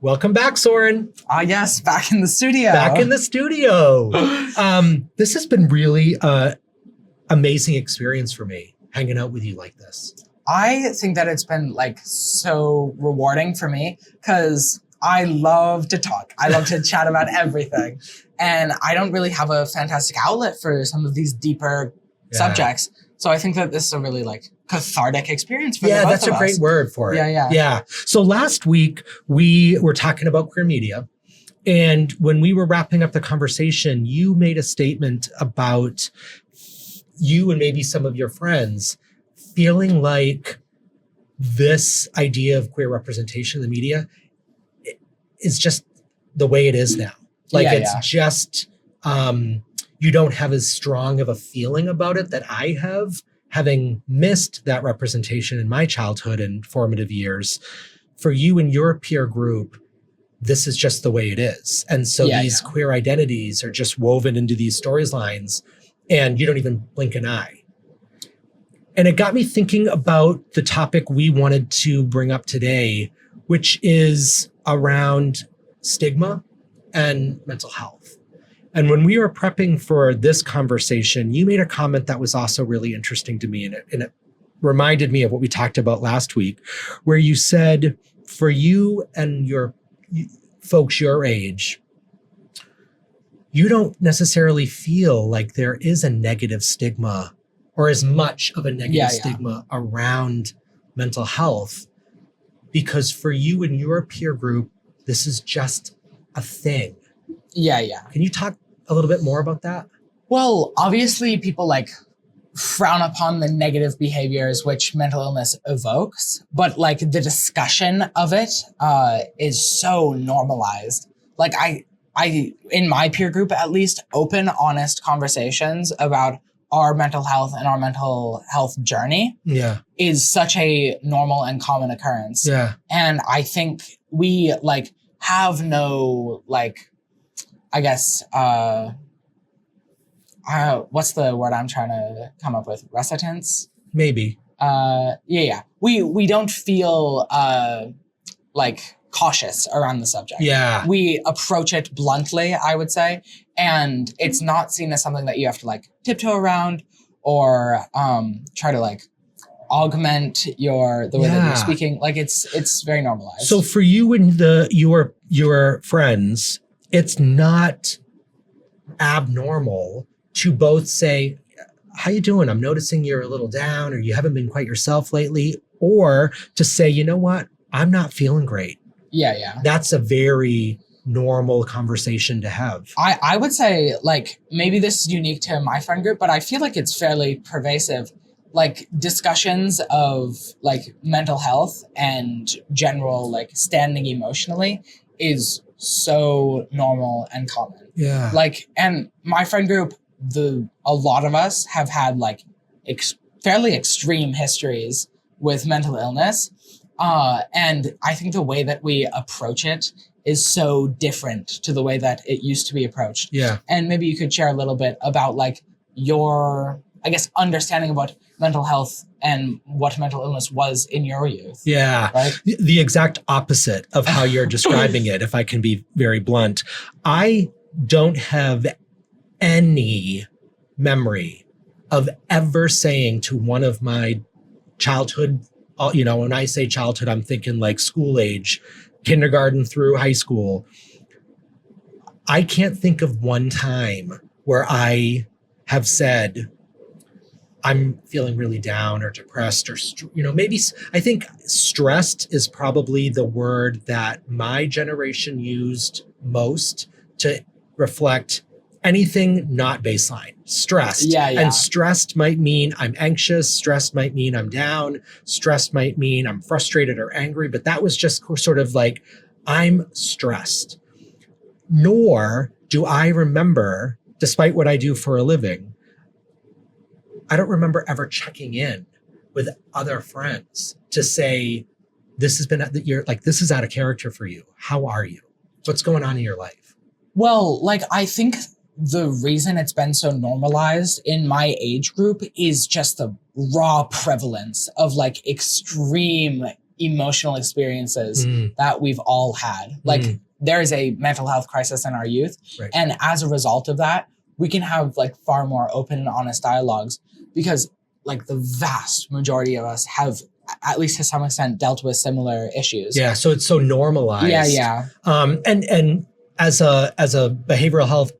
Welcome back, Soren. Yes, back in the studio. Back in the studio. This has been really amazing experience for me, hanging out with you like this. I think that it's been like so rewarding for me because I love to talk. I love to chat about everything. And I don't really have a fantastic outlet for some of these deeper subjects. So I think that this is a really like cathartic experience for the both of us. Yeah, that's a great word for it. Yeah. So last week we were talking about queer media. And when we were wrapping up the conversation, you made a statement about you and maybe some of your friends feeling like this idea of queer representation in the media is just the way it is now. Like just, you don't have as strong of a feeling about it that I have, having missed that representation in my childhood and formative years. For you and your peer group, this is just the way it is. And so these queer identities are just woven into these storylines and you don't even blink an eye. And it got me thinking about the topic we wanted to bring up today, which is around stigma and mental health. And when we were prepping for this conversation, you made a comment that was also really interesting to me. And it reminded me of what we talked about last week, where you said, for you and your folks your age, you don't necessarily feel like there is a negative stigma or as much of a negative stigma around mental health, because for you and your peer group, this is just a thing. Yeah. Can you talk a little bit more about that? Well, obviously people like frown upon the negative behaviors which mental illness evokes, but like the discussion of it is so normalized. Like I, in my peer group at least, open, honest conversations about our mental health and our mental health journey is such a normal and common occurrence. Yeah. And I think we like have no like, I guess, what's the word I'm trying to come up with? Reticence? Maybe. We don't feel like cautious around the subject. Yeah. We approach it bluntly, I would say. And it's not seen as something that you have to like tiptoe around or try to like augment the way that you're speaking. Like it's very normalized. So for you and your friends, it's not abnormal to both say, how you doing? I'm noticing you're a little down or you haven't been quite yourself lately. Or to say, you know what? I'm not feeling great. Yeah. That's a very normal conversation to have. I would say like maybe this is unique to my friend group, but I feel like it's fairly pervasive. Like discussions of like mental health and general like standing emotionally is so normal and common. Yeah. Like, and my friend group, a lot of us have had like fairly extreme histories with mental illness. And I think the way that we approach it is so different to the way that it used to be approached. Yeah. And maybe you could share a little bit about like your, I guess, understanding about mental health and what mental illness was in your youth. Yeah. Right? The exact opposite of how you're describing it, if I can be very blunt. I don't have any memory of ever saying to one of my childhood, when I say childhood, I'm thinking like school age, kindergarten through high school. I can't think of one time where I have said, I'm feeling really down or depressed or, maybe I think stressed is probably the word that my generation used most to reflect anything not baseline. Stressed. Yeah. And stressed might mean I'm anxious. Stressed might mean I'm down. Stressed might mean I'm frustrated or angry. But that was just sort of like, I'm stressed. Nor do I remember, despite what I do for a living, I don't remember ever checking in with other friends to say, this is out of character for you. How are you? What's going on in your life? Well, like, I think the reason it's been so normalized in my age group is just the raw prevalence of like extreme emotional experiences that we've all had. Like there is a mental health crisis in our youth. Right. And as a result of that, we can have like far more open and honest dialogues because like the vast majority of us have, at least to some extent, dealt with similar issues. Yeah. So it's so normalized. Yeah. And as a behavioral health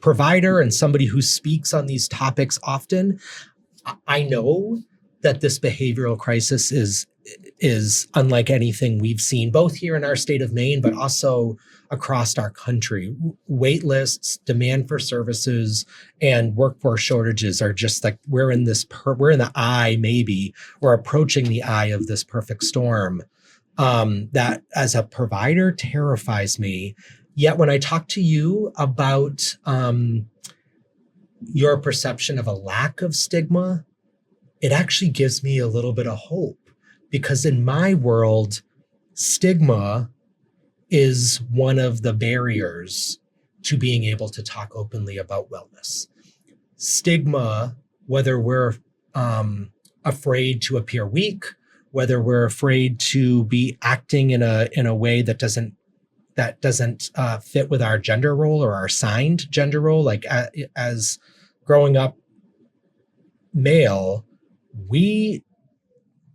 provider and somebody who speaks on these topics often, I know that this behavioral crisis is unlike anything we've seen, both here in our state of Maine, but also across our country. Wait lists, demand for services, and workforce shortages are just like, we're in the eye, maybe, or approaching the eye of this perfect storm. That as a provider terrifies me. Yet when I talk to you about your perception of a lack of stigma, it actually gives me a little bit of hope. Because in my world, stigma is one of the barriers to being able to talk openly about wellness. Stigma, whether we're afraid to appear weak, whether we're afraid to be acting in a way that doesn't fit with our gender role or our assigned gender role, like as growing up male,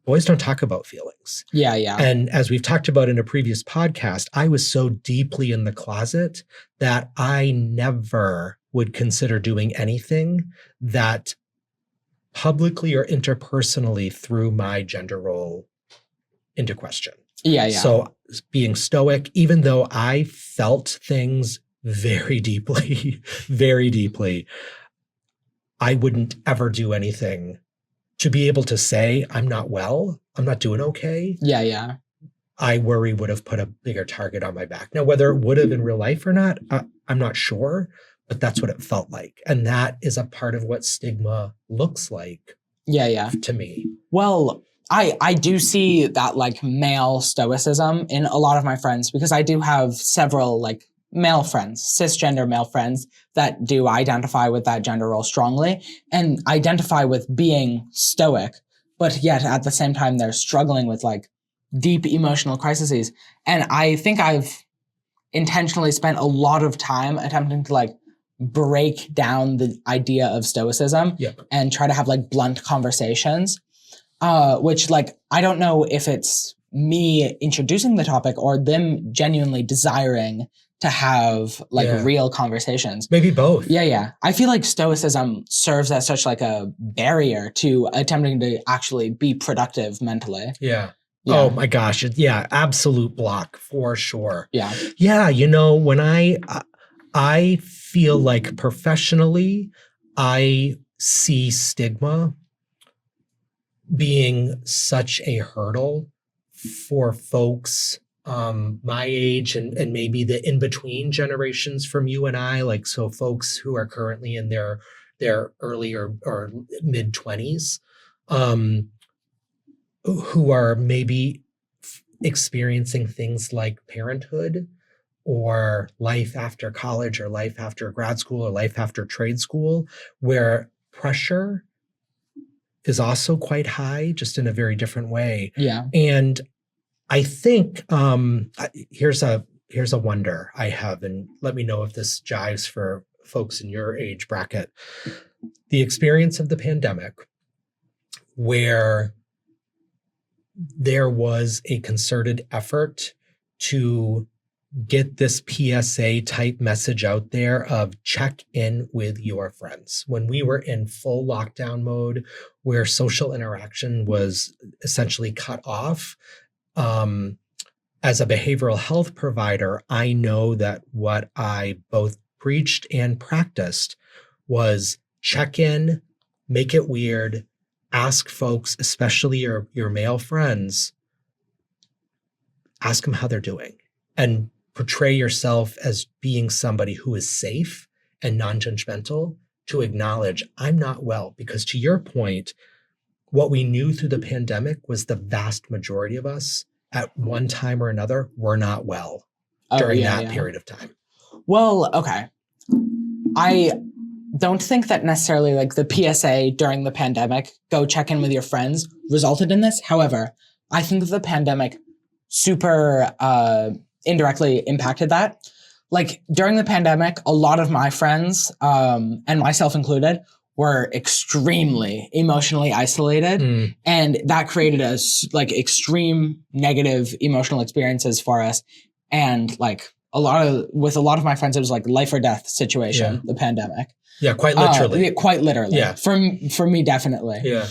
boys don't talk about feelings. Yeah. And as we've talked about in a previous podcast, I was so deeply in the closet that I never would consider doing anything that publicly or interpersonally threw my gender role into question. Yeah. So being stoic, even though I felt things very deeply, very deeply, I wouldn't ever do anything to be able to say, I'm not well, I'm not doing okay. Yeah. I worry would have put a bigger target on my back. Now, whether it would have in real life or not, I'm not sure, but that's what it felt like. And that is a part of what stigma looks like. Yeah. To me. Well, I do see that like male stoicism in a lot of my friends because I do have several like male friends, cisgender male friends that do identify with that gender role strongly and identify with being stoic, but yet at the same time, they're struggling with like deep emotional crises. And I think I've intentionally spent a lot of time attempting to like break down the idea of stoicism and try to have like blunt conversations, which like, I don't know if it's me introducing the topic or them genuinely desiring to have like real conversations. Maybe both. Yeah. I feel like stoicism serves as such like a barrier to attempting to actually be productive mentally. Yeah. Oh my gosh. Yeah. Absolute block for sure. Yeah. Yeah. You know, when I feel like professionally, I see stigma being such a hurdle for folks my age and maybe the in-between generations from you and I, like, so folks who are currently in their early or mid 20s, who are maybe experiencing things like parenthood or life after college or life after grad school or life after trade school, where pressure is also quite high, just in a very different way. Yeah. And I think here's a wonder I have, and let me know if this jives for folks in your age bracket. The experience of the pandemic, where there was a concerted effort to get this PSA type message out there of check in with your friends. When we were in full lockdown mode, where social interaction was essentially cut off, as a behavioral health provider, I know that what I both preached and practiced was check in, make it weird, ask folks, especially your male friends, ask them how they're doing, and portray yourself as being somebody who is safe and non-judgmental, to acknowledge I'm not well. Because to your point, what we knew through the pandemic was the vast majority of us at one time or another were not well during that period of time. Well, okay. I don't think that necessarily like the PSA during the pandemic, go check in with your friends, resulted in this. However, I think the pandemic super indirectly impacted that. Like during the pandemic, a lot of my friends, and myself included, were extremely emotionally isolated. And that created like extreme negative emotional experiences for us. And like with a lot of my friends, it was like life or death situation, the pandemic. Yeah, quite literally. Quite literally. Yeah. For me, definitely. Yeah.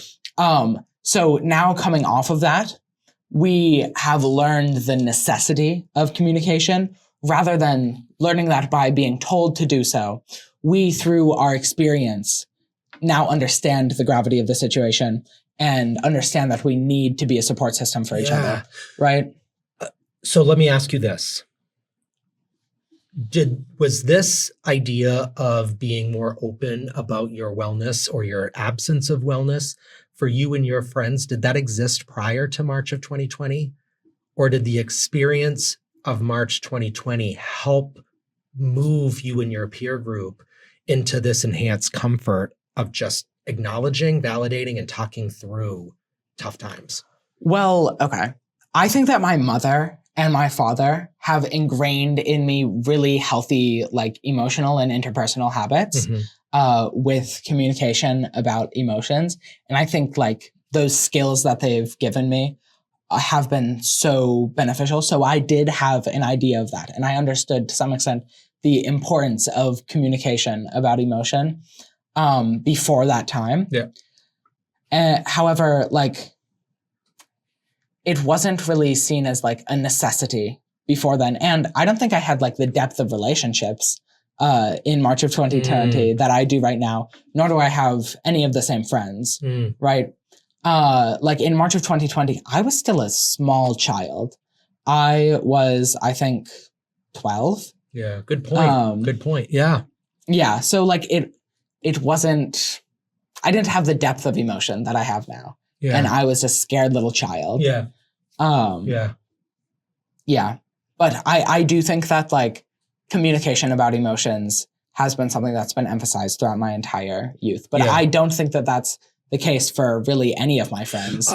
So now coming off of that, we have learned the necessity of communication rather than learning that by being told to do so. We, through our experience, now understand the gravity of the situation and understand that we need to be a support system for each other, right? So let me ask you this. Was this idea of being more open about your wellness or your absence of wellness for you and your friends, did that exist prior to March of 2020? Or did the experience of March 2020 help move you and your peer group into this enhanced comfort of just acknowledging, validating, and talking through tough times? Well, okay. I think that my mother and my father have ingrained in me really healthy, like emotional and interpersonal habits with communication about emotions. And I think like those skills that they've given me have been so beneficial. So I did have an idea of that. And I understood to some extent the importance of communication about emotion before that time. Yeah. However, like, it wasn't really seen as like a necessity before then. And I don't think I had like the depth of relationships in March of 2020 that I do right now, nor do I have any of the same friends, right? Like in March of 2020, I was still a small child. I was, I think, 12. Yeah, good point. Good point. Yeah. Yeah. So like it wasn't, I didn't have the depth of emotion that I have now. Yeah. And I was a scared little child. Yeah. Yeah. But I do think that like communication about emotions has been something that's been emphasized throughout my entire youth. But I don't think that that's the case for really any of my friends,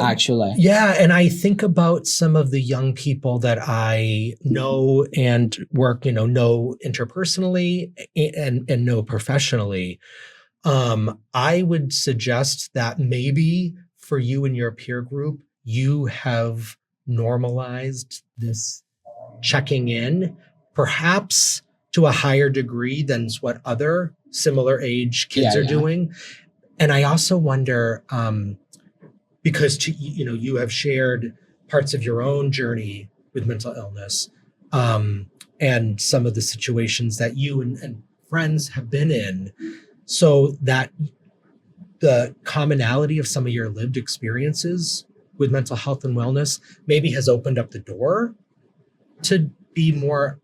actually. Yeah. And I think about some of the young people that I know and work, know interpersonally and know professionally. I would suggest that maybe for you and your peer group, you have normalized this checking in, perhaps to a higher degree than what other similar age kids are doing. And I also wonder, because you have shared parts of your own journey with mental illness, and some of the situations that you and friends have been in. So that the commonality of some of your lived experiences with mental health and wellness maybe has opened up the door to be more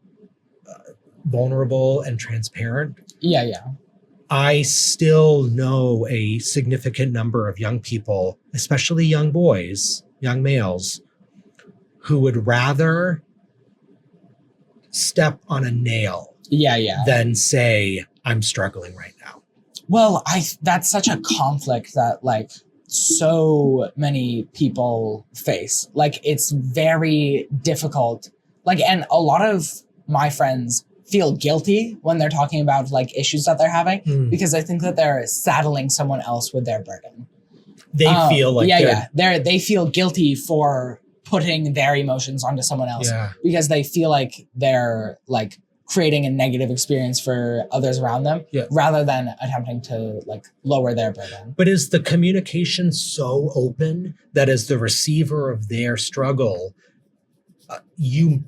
vulnerable and transparent. Yeah. I still know a significant number of young people, especially young boys, young males, who would rather step on a nail than say, I'm struggling right now. Well, that's such a conflict that like so many people face. Like it's very difficult. Like, and a lot of my friends feel guilty when they're talking about like issues that they're having because I think that they're saddling someone else with their burden. They feel like they feel guilty for putting their emotions onto someone else because they feel like they're like creating a negative experience for others around them rather than attempting to like lower their burden. But is the communication so open that as the receiver of their struggle, you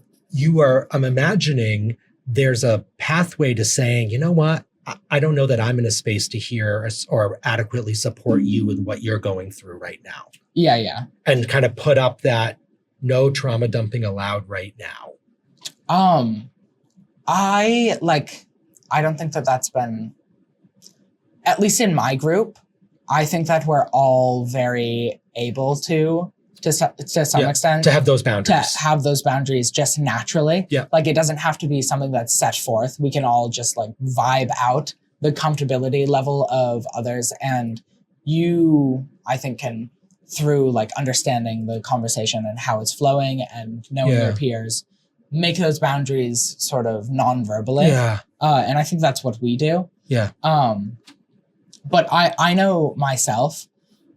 are, I'm imagining there's a pathway to saying, you know what, I don't know that I'm in a space to hear or adequately support you with what you're going through right now. Yeah. And kind of put up that no trauma dumping allowed right now. I don't think that that's been, at least in my group, I think that we're all very able to some extent. To have those boundaries. To have those boundaries just naturally. Yeah. Like it doesn't have to be something that's set forth. We can all just like vibe out the comfortability level of others. And you, I think, can through like understanding the conversation and how it's flowing and knowing your peers, make those boundaries sort of non-verbally. Yeah. And I think that's what we do. Yeah. But I know myself,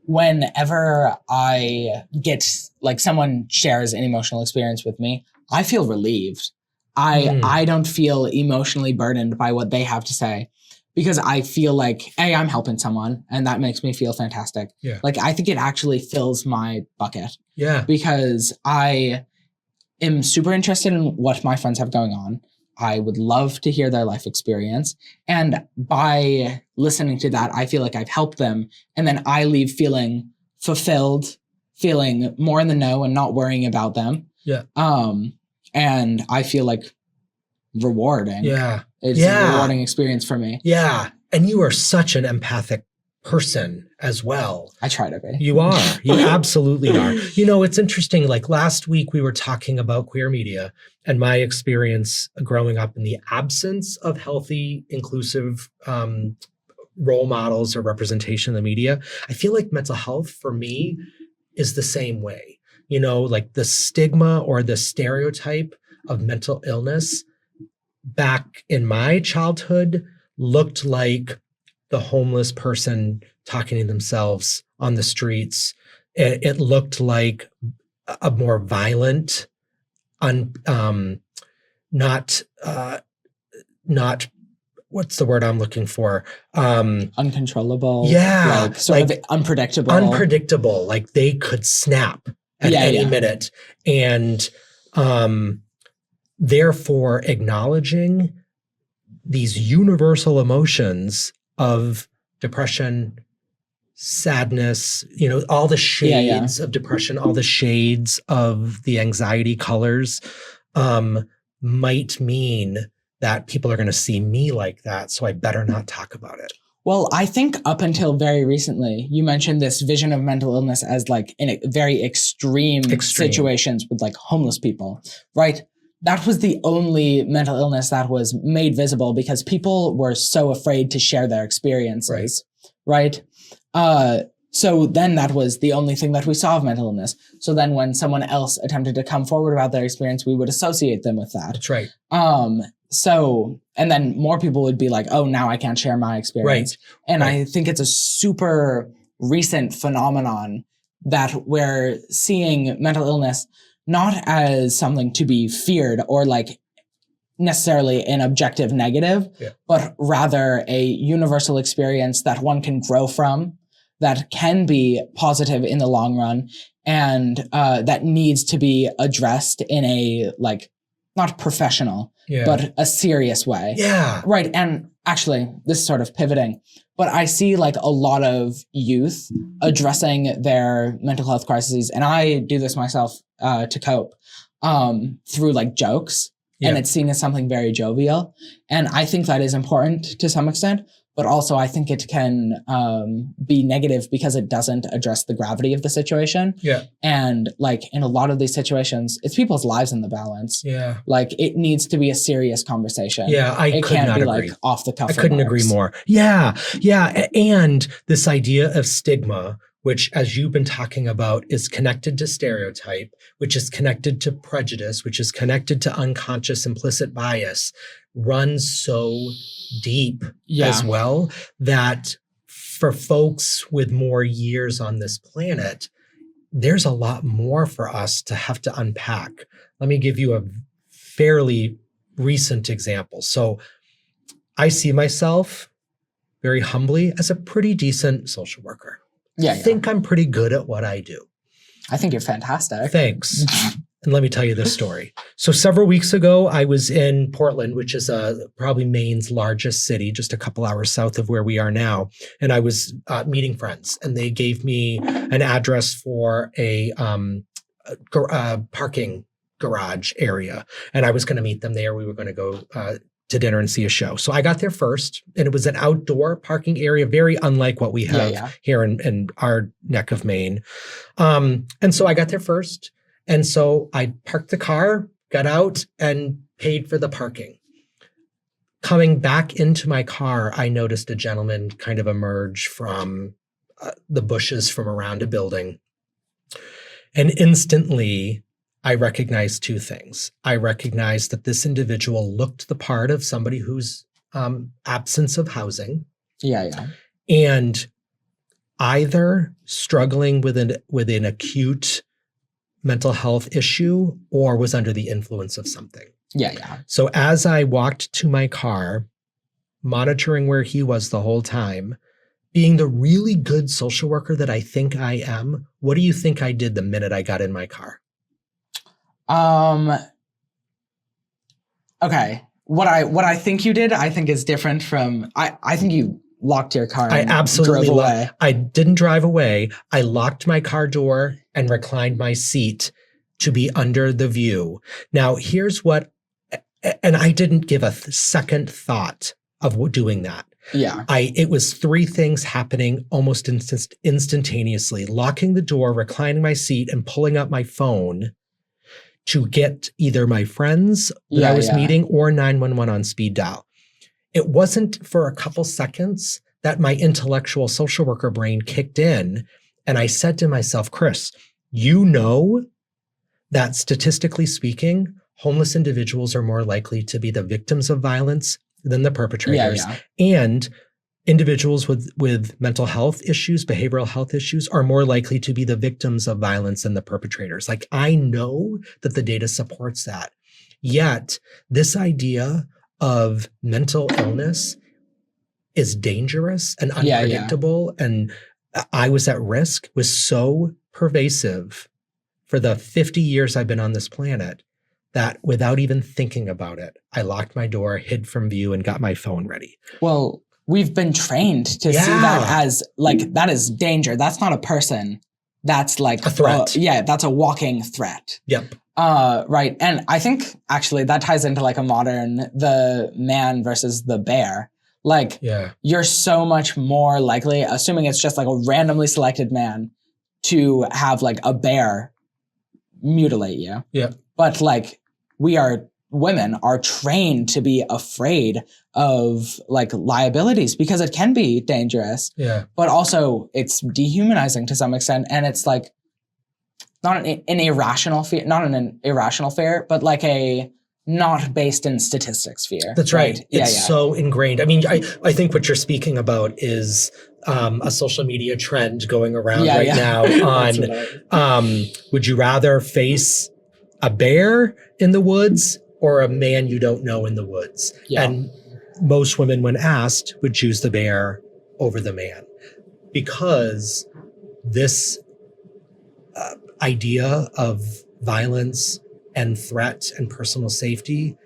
whenever I get like someone shares an emotional experience with me, I feel relieved. I don't feel emotionally burdened by what they have to say, because I feel like, A, I'm helping someone, and that makes me feel fantastic. Yeah. Like, I think it actually fills my bucket. Yeah. Because I am super interested in what my friends have going on. I would love to hear their life experience. And by listening to that, I feel like I've helped them. And then I leave feeling fulfilled, feeling more in the know and not worrying about them. Yeah. And I feel like rewarding. Yeah. It's a rewarding experience for me. Yeah. And you are such an empathic person as well. I try to be. You are. You absolutely are. You know, it's interesting. Like last week, we were talking about queer media and my experience growing up in the absence of healthy, inclusive role models or representation in the media. I feel like mental health for me is the same way. You know, like the stigma or the stereotype of mental illness back in my childhood looked like the homeless person talking to themselves on the streets. It looked like a more violent, not what's the word I'm looking for? Uncontrollable. Yeah. Like sort of unpredictable. Unpredictable. Like they could snap at any minute. And therefore acknowledging these universal emotions of depression, sadness, you know, all the shades of depression, all the shades of the anxiety colors, might mean that people are going to see me like that. So I better not talk about it. Well, I think up until very recently, you mentioned this vision of mental illness as like in very extreme situations with like homeless people, right? That was the only mental illness that was made visible because people were so afraid to share their experiences, right? So then that was the only thing that we saw of mental illness. So then when someone else attempted to come forward about their experience, we would associate them with that. That's right. So, and then more people would be like, oh, now I can't share my experience. Right. And I think it's a super recent phenomenon that we're seeing mental illness not as something to be feared or like necessarily an objective negative, but rather a universal experience that one can grow from, that can be positive in the long run, and that needs to be addressed in a like not professional, but a serious way. Yeah. Right. And actually, this is sort of pivoting, but I see like a lot of youth addressing their mental health crises, and I do this myself to cope through like jokes. And it's seen as something very jovial. And I think that is important to some extent, but also I think it can be negative because it doesn't address the gravity of the situation. Yeah. And like in a lot of these situations, it's people's lives in the balance. Yeah. Like it needs to be a serious conversation. Yeah, it can't be like off the cuff. I couldn't agree more. Yeah. Yeah. And this idea of stigma, which, as you've been talking about, is connected to stereotype, which is connected to prejudice, which is connected to unconscious implicit bias, runs so deep as well that for folks with more years on this planet, there's a lot more for us to have to unpack. Let me give you a fairly recent example. So I see myself very humbly as a pretty decent social worker. I think I'm pretty good at what I do. I think you're fantastic. Thanks. And let me tell you this story. So several weeks ago, I was in Portland, which is probably Maine's largest city, just a couple hours south of where we are now. And I was meeting friends, and they gave me an address for a parking garage area. And I was going to meet them there. We were going to go to dinner and see a show. So I got there first, and it was an outdoor parking area, very unlike what we have here in our neck of Maine. And so I got there first. And so I parked the car, got out, and paid for the parking. Coming back into my car, I noticed a gentleman kind of emerge from the bushes from around a building. And instantly, I recognized two things. I recognized that this individual looked the part of somebody who's absence of housing. Yeah. And either struggling with an acute mental health issue or was under the influence of something. Yeah. So as I walked to my car, monitoring where he was the whole time, being the really good social worker that I think I am, what do you think I did the minute I got in my car? Okay. What I think you did, I think is different from, I think you locked your car and I absolutely drove away. I didn't drive away. I locked my car door and reclined my seat to be under the view. Now, here's what, and I didn't give a second thought of doing that. Yeah. It was three things happening almost instantaneously: locking the door, reclining my seat, and pulling up my phone to get either my friends that I was meeting or 911 on speed dial. It wasn't for a couple seconds that my intellectual social worker brain kicked in. And I said to myself, Chris, you know that statistically speaking, homeless individuals are more likely to be the victims of violence than the perpetrators. And individuals with mental health issues, behavioral health issues, are more likely to be the victims of violence than the perpetrators. Like, I know that the data supports that. Yet this idea of mental illness is dangerous and unpredictable, and I was at risk, was so pervasive for the 50 years I've been on this planet that without even thinking about it, I locked my door, hid from view, and got my phone ready. Well, we've been trained to see that as like, that is danger. That's not a person. That's like a threat. That's a walking threat. Yep. Right. And I think actually that ties into like a modern, the man versus the bear. Like, you're so much more likely, assuming it's just like a randomly selected man, to have like a bear mutilate you. Yeah. But like, women are trained to be afraid of like liabilities because it can be dangerous. Yeah. But also it's dehumanizing to some extent. And it's like not an irrational fear, not an irrational fear, but like a not based in statistics fear. That's right. It's so ingrained. I mean, I think what you're speaking about is a social media trend going around now on would you rather face a bear in the woods or a man you don't know in the woods? Yeah. And most women, when asked, would choose the bear over the man, because this idea of violence and threat and personal safety,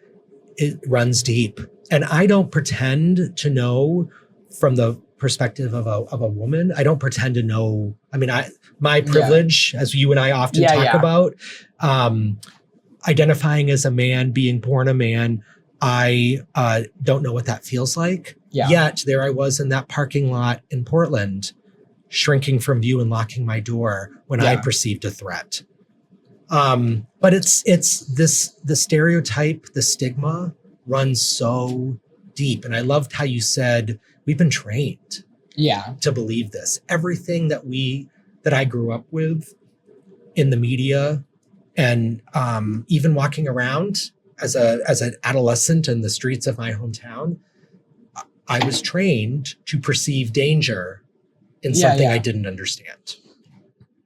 it runs deep. And I don't pretend to know from the perspective of a woman. I don't pretend to know. I mean, my privilege, as you and I often talk about, identifying as a man, being born a man, I don't know what that feels like. Yeah. Yet there I was in that parking lot in Portland, shrinking from view and locking my door when I perceived a threat. But it's the stereotype, the stigma runs so deep. And I loved how you said, we've been trained to believe this. Everything that I grew up with in the media, and even walking around as an adolescent in the streets of my hometown, I was trained to perceive danger in something I didn't understand.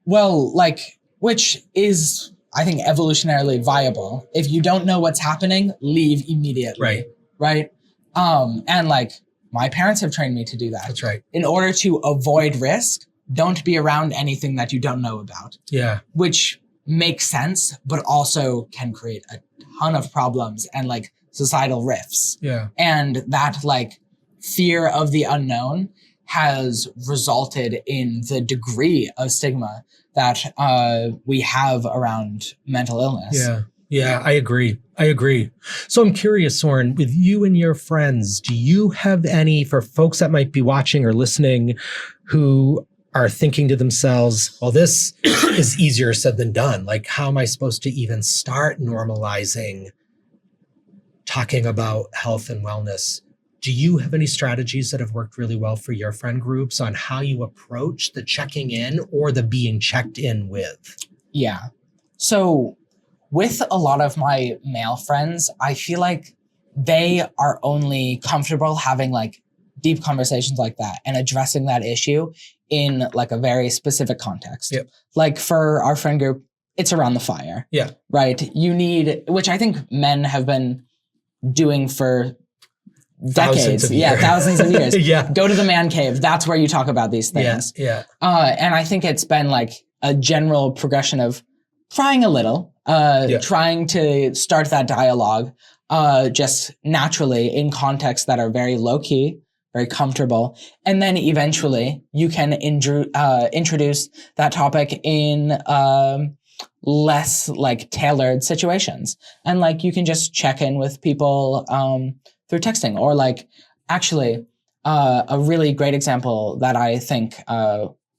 Well, like, which is, I think, evolutionarily viable. If you don't know what's happening, leave immediately. Right. And like, my parents have trained me to do that. That's right. In order to avoid risk, don't be around anything that you don't know about. Yeah. Which makes sense, but also can create a ton of problems and like societal rifts. Yeah. And that like fear of the unknown has resulted in the degree of stigma that we have around mental illness. Yeah. Yeah, I agree. So I'm curious, Soren, with you and your friends, do you have any, for folks that might be watching or listening who are thinking to themselves, well, this is easier said than done. Like, how am I supposed to even start normalizing talking about health and wellness? Do you have any strategies that have worked really well for your friend groups on how you approach the checking in or the being checked in with? Yeah. So with a lot of my male friends, I feel like they are only comfortable having like deep conversations like that and addressing that issue in like a very specific context. Yep. Like for our friend group, it's around the fire. Yeah. Right. You need, which I think men have been doing for decades. Thousands of years. Yeah. Go to the man cave. That's where you talk about these things. Yeah. And I think it's been like a general progression of trying a little, trying to start that dialogue just naturally in contexts that are very low key, very comfortable. And then eventually you can introduce that topic in less like tailored situations. And like you can just check in with people through texting, or like actually a really great example that I think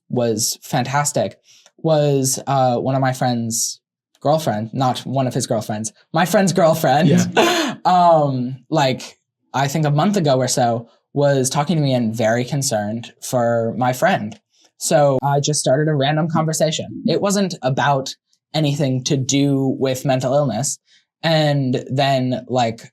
was fantastic was one of my friend's girlfriend, not one of his girlfriends, my friend's girlfriend, like I think a month ago or so, was talking to me and very concerned for my friend. So I just started a random conversation. It wasn't about anything to do with mental illness. And then like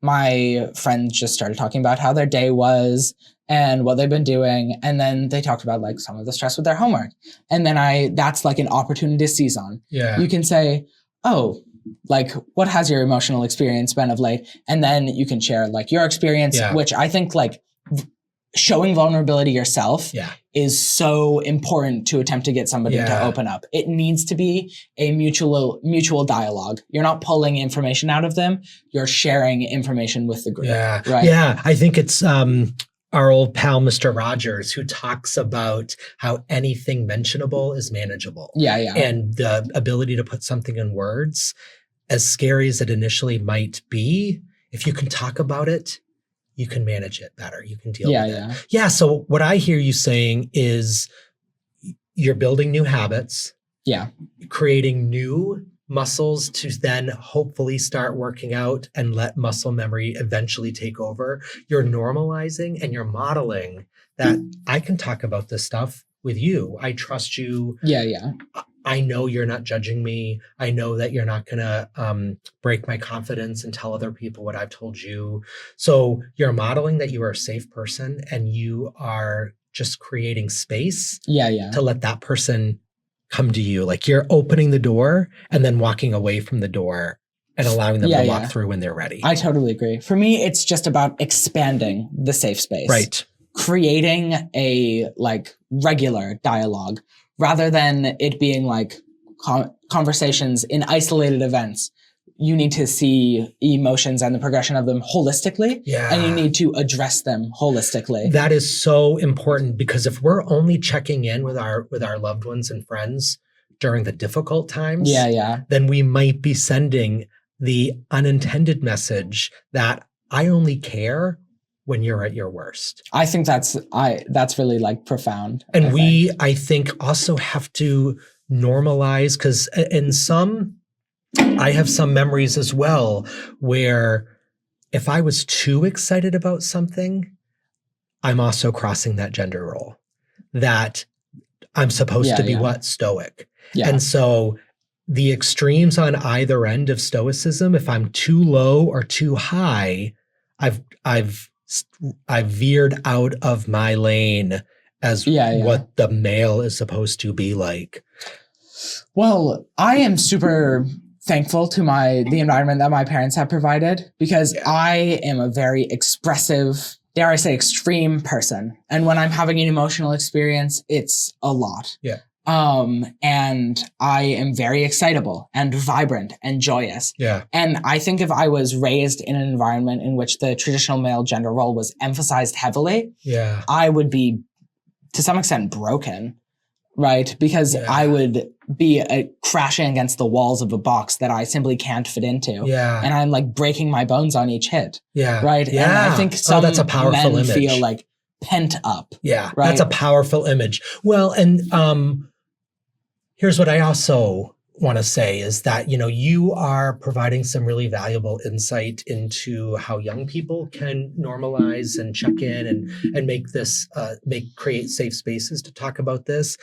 my friend just started talking about how their day was and what they've been doing. And then they talked about like some of the stress with their homework. And then that's like an opportunity to seize on. Yeah. You can say, oh, like what has your emotional experience been of late? And then you can share like your experience, which I think like showing vulnerability yourself is so important to attempt to get somebody to open up. It needs to be a mutual dialogue. You're not pulling information out of them. You're sharing information with the group. Yeah. Right? Yeah. I think it's our old pal, Mr. Rogers, who talks about how anything mentionable is manageable. Yeah. And the ability to put something in words, as scary as it initially might be, if you can talk about it, you can manage it better. You can deal with it. Yeah. So what I hear you saying is you're building new habits. Yeah. Creating new muscles to then hopefully start working out and let muscle memory eventually take over. You're normalizing and you're modeling that I can talk about this stuff with you. I trust you. Yeah. I know you're not judging me. I know that you're not going to break my confidence and tell other people what I've told you. So you're modeling that you are a safe person and you are just creating space to let that person come to you. Like you're opening the door and then walking away from the door and allowing them to walk through when they're ready. I totally agree. For me, it's just about expanding the safe space. Right. Creating a like regular dialogue rather than it being like conversations in isolated events. You need to see emotions and the progression of them holistically. Yeah. And you need to address them holistically. That is so important because if we're only checking in with our loved ones and friends during the difficult times, then we might be sending the unintended message that I only care when you're at your worst. I think that's really like profound. And I think also have to normalize, because I have some memories as well where if I was too excited about something, I'm also crossing that gender role that I'm supposed to be stoic. Yeah. And so the extremes on either end of stoicism, if I'm too low or too high, I've veered out of my lane as what the male is supposed to be like. Well, I am super thankful to the environment that my parents have provided because I am a very expressive, dare I say, extreme person. And when I'm having an emotional experience, it's a lot. Yeah. And I am very excitable and vibrant and joyous. Yeah. And I think if I was raised in an environment in which the traditional male gender role was emphasized heavily, I would be to some extent broken, right? Because I would be crashing against the walls of a box that I simply can't fit into. Yeah. And I'm like breaking my bones on each hit. Yeah. Right. Yeah. And I think some that's a powerful men image. feel like pent up. Yeah. Right? That's a powerful image. Well, and here's what I also want to say is that, you are providing some really valuable insight into how young people can normalize and check in and make this, create safe spaces to talk about this.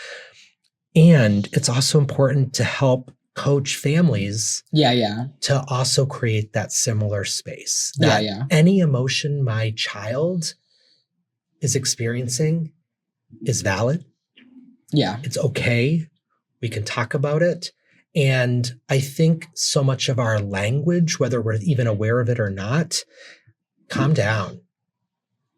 And it's also important to help coach families to also create that similar space. That any emotion my child is experiencing is valid. Yeah. It's okay. We can talk about it. And I think so much of our language, whether we're even aware of it or not, calm down.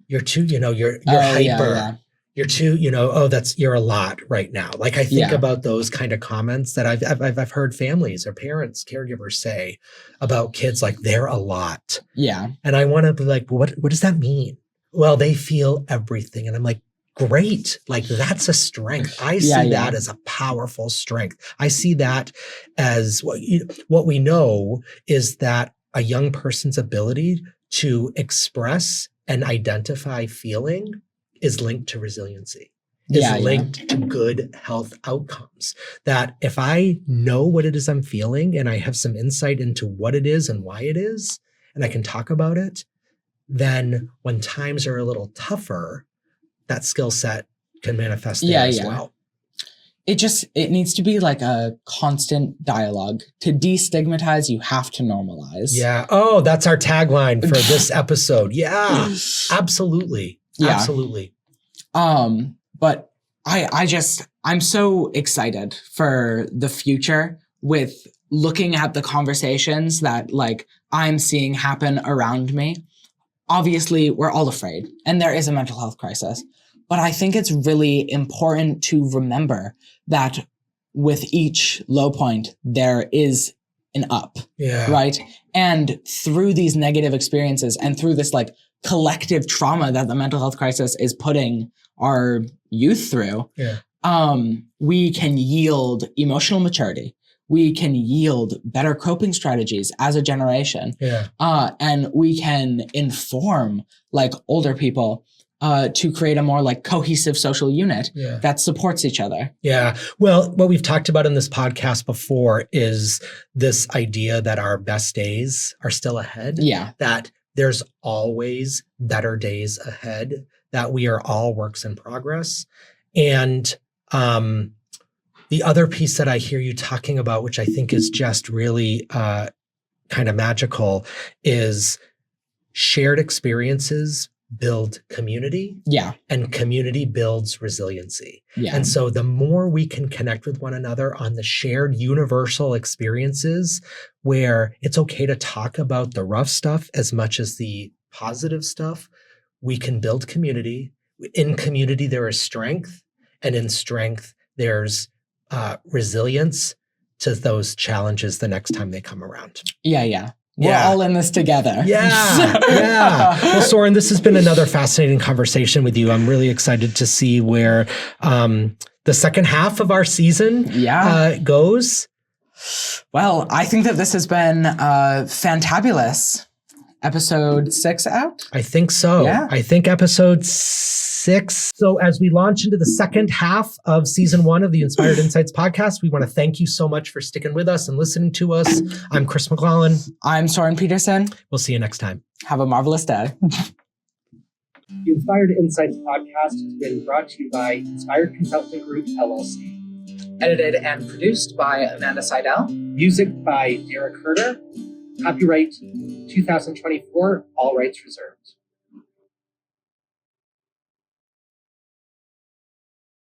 You're too, you're hyper. Yeah. You're too, you're a lot right now. Like I think about those kind of comments that I've heard families or parents, caregivers say about kids, like they're a lot. Yeah. And I want to be like, what does that mean? Well, they feel everything. And I'm like, great. Like that's a strength. I see that as a powerful strength. I see that as what we know is that a young person's ability to express and identify feeling is linked to resiliency, is linked to good health outcomes. That if I know what it is I'm feeling and I have some insight into what it is and why it is, and I can talk about it, then when times are a little tougher, that skill set can manifest there as well. It needs to be like a constant dialogue. To destigmatize, you have to normalize. Yeah. Oh, that's our tagline for this episode. Yeah, absolutely. Yeah. Absolutely. But I'm so excited for the future with looking at the conversations that like I'm seeing happen around me. Obviously, we're all afraid and there is a mental health crisis, but I think it's really important to remember that with each low point, there is an up, right? And through these negative experiences and through this like collective trauma that the mental health crisis is putting our youth through, we can yield emotional maturity. We can yield better coping strategies as a generation. And we can inform like older people to create a more like cohesive social unit that supports each other. Yeah. Well, what we've talked about in this podcast before is this idea that our best days are still ahead. Yeah. That there's always better days ahead, that we are all works in progress. And the other piece that I hear you talking about, which I think is just really kind of magical, is shared experiences build community. And community builds resiliency. And so the more we can connect with one another on the shared universal experiences where it's okay to talk about the rough stuff as much as the positive stuff, we can build community. In community, there is strength, and in strength, there's resilience to those challenges the next time they come around. We're all in this together. Well, Soren, this has been another fascinating conversation with you. I'm really excited to see where the second half of our season goes. Well, I think that this has been fantabulous. Episode 6 out? I think so. I think episode 6. So as we launch into the second half of season 1 of the Inspired Insights podcast, we want to thank you so much for sticking with us and listening to us. I'm Chris McClellan. I'm Soren Peterson. We'll see you next time. Have a marvelous day. The Inspired Insights podcast has been brought to you by Inspired Consulting Group, LLC. Edited and produced by Amanda Seidel. Music by Derek Herder. Copyright 2024, all rights reserved.